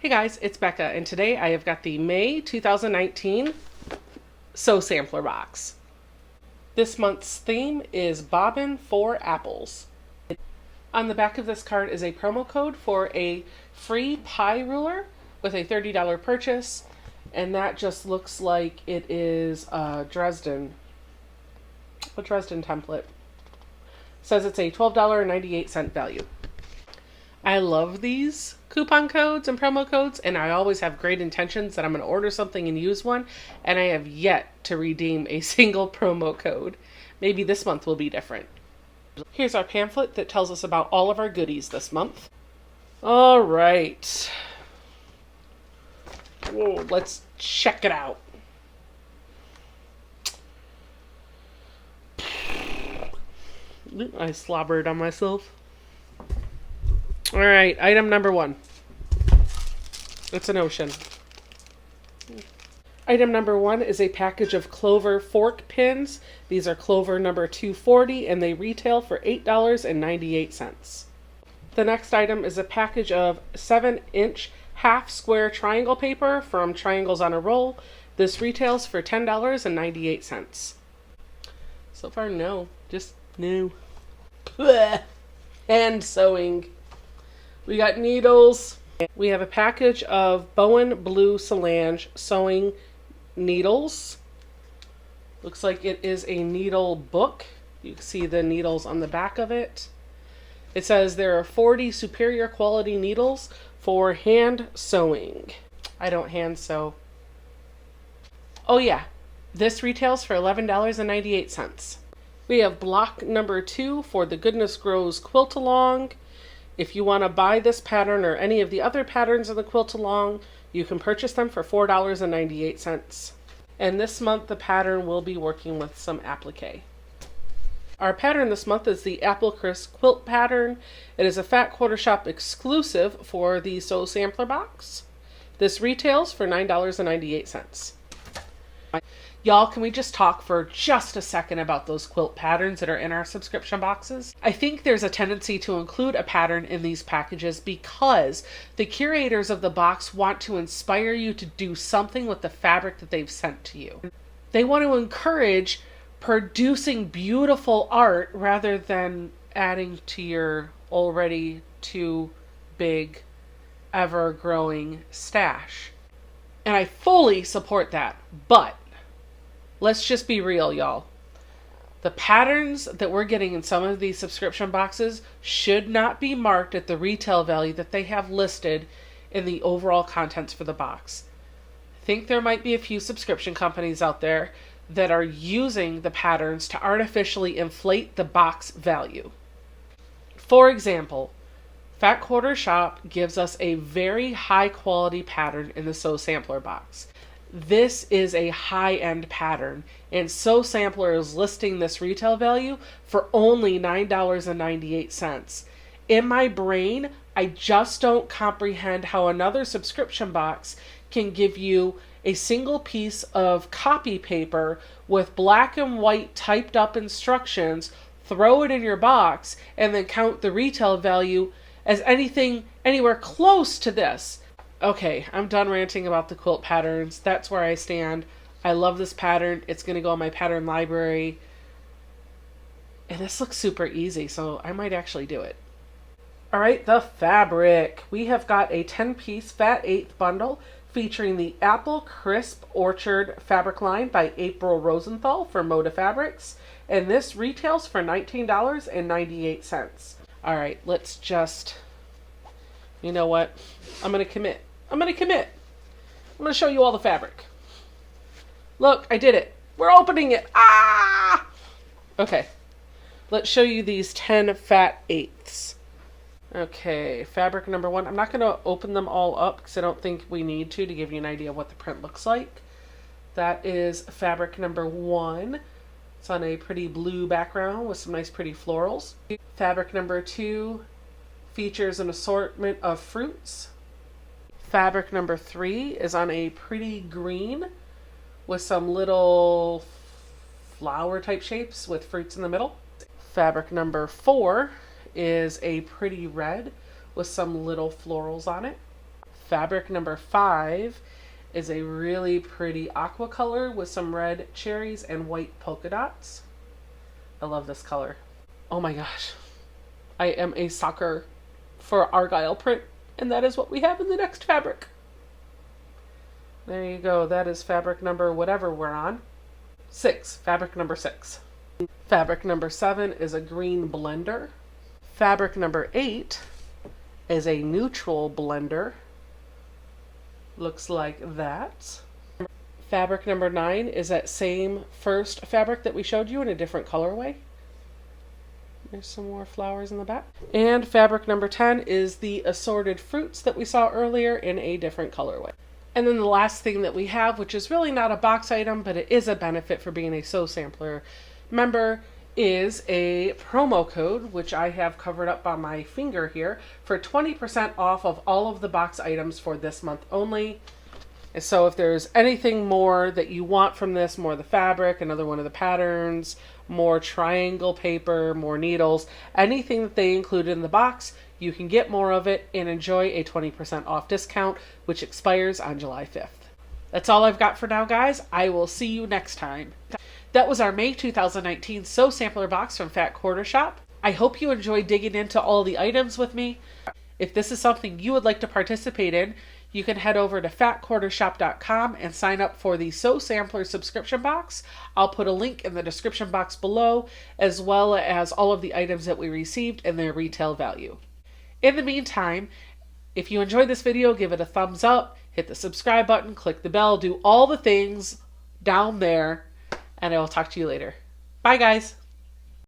Hey guys, it's Becca, and today I have got the May 2019 Sew Sampler box. This month's theme is Bobbin for Apples. On the back of this card is a promo code for a free pie ruler with a $30 purchase, and that just looks like it is a Dresden template. It says it's a $12.98 value. I love these coupon codes and promo codes, and I always have great intentions that I'm going to order something and use one, and I have yet to redeem a single promo code. Maybe this month will be different. Here's our pamphlet that tells us about all of our goodies this month. All right. Whoa, let's check it out. I slobbered on myself. All right, item number 1. It's an ocean. Item number 1 is a package of clover fork pins. These are clover number 240, and they retail for $8.98. The next item is a package of 7-inch half square triangle paper from Triangles on a Roll. This retails for $10.98. So far, no. Just no. Hand sewing. We got needles. We have a package of Bowen Blue Solange sewing needles. Looks like it is a needle book. You can see the needles on the back of it. It says there are 40 superior quality needles for hand sewing. I don't hand sew. Oh yeah, this retails for $11.98. We have block number 2 for the Goodness Grows Quilt Along. If you want to buy this pattern or any of the other patterns of the Quilt Along, you can purchase them for $4.98. And this month the pattern will be working with some applique. Our pattern this month is the Apple Crisp Quilt Pattern. It is a Fat Quarter Shop exclusive for the Sew Sampler box. This retails for $9.98. Y'all, can we just talk for just a second about those quilt patterns that are in our subscription boxes? I think there's a tendency to include a pattern in these packages because the curators of the box want to inspire you to do something with the fabric that they've sent to you. They want to encourage producing beautiful art rather than adding to your already too big, ever-growing stash. And I fully support that, but let's just be real, y'all. The patterns that we're getting in some of these subscription boxes should not be marked at the retail value that they have listed in the overall contents for the box. I think there might be a few subscription companies out there that are using the patterns to artificially inflate the box value. For example, Fat Quarter Shop gives us a very high quality pattern in the Sew Sampler box. This is a high-end pattern, and Sew Sampler is listing this retail value for only $9.98. In my brain, I just don't comprehend how another subscription box can give you a single piece of copy paper with black and white typed up instructions, throw it in your box, and then count the retail value as anything anywhere close to this. Okay, I'm done ranting about the quilt patterns. That's where I stand. I love this pattern. It's going to go in my pattern library. And this looks super easy, so I might actually do it. All right, the fabric. We have got a 10-piece Fat 8th bundle featuring the Apple Crisp Orchard fabric line by April Rosenthal for Moda Fabrics. And this retails for $19.98. All right, let's just... You know what? I'm going to commit. I'm going to show you all the fabric. Look, I did it. We're opening it. Ah! Okay. Let's show you these 10 Fat 8ths. Okay, fabric number 1. I'm not going to open them all up because I don't think we need to give you an idea of what the print looks like. That is fabric number 1. It's on a pretty blue background with some nice pretty florals. Fabric number 2 features an assortment of fruits. Fabric number 3 is on a pretty green with some little flower type shapes with fruits in the middle. Fabric number 4 is a pretty red with some little florals on it. fabric number 5 is a really pretty aqua color with some red cherries and white polka dots. I love this color. Oh my gosh. I am a sucker for Argyle print, and that is what we have in the next fabric. There you go. That is fabric number whatever we're on. 6. Fabric number 6. Fabric number 7 is a green blender. Fabric number 8 is a neutral blender. Looks like that. Fabric number 9 is that same first fabric that we showed you in a different colorway. There's some more flowers in the back. And fabric number 10 is the assorted fruits that we saw earlier in a different colorway. And then the last thing that we have, which is really not a box item, but it is a benefit for being a Sew Sampler member, is a promo code, which I have covered up on my finger here, for 20% off of all of the box items for this month only. And so if there's anything more that you want from this, more of the fabric, another one of the patterns, more triangle paper, more needles, anything that they included in the box, you can get more of it and enjoy a 20% off discount, which expires on July 5th. That's all I've got for now, guys. I will see you next time. That was our May 2019 Sew Sampler box from Fat Quarter Shop. I hope you enjoyed digging into all the items with me. If this is something you would like to participate in, you can head over to fatquartershop.com and sign up for the Sew Sampler subscription box. I'll put a link in the description box below, as well as all of the items that we received and their retail value. In the meantime, if you enjoyed this video, give it a thumbs up, hit the subscribe button, click the bell, do all the things down there, and I will talk to you later. Bye, guys.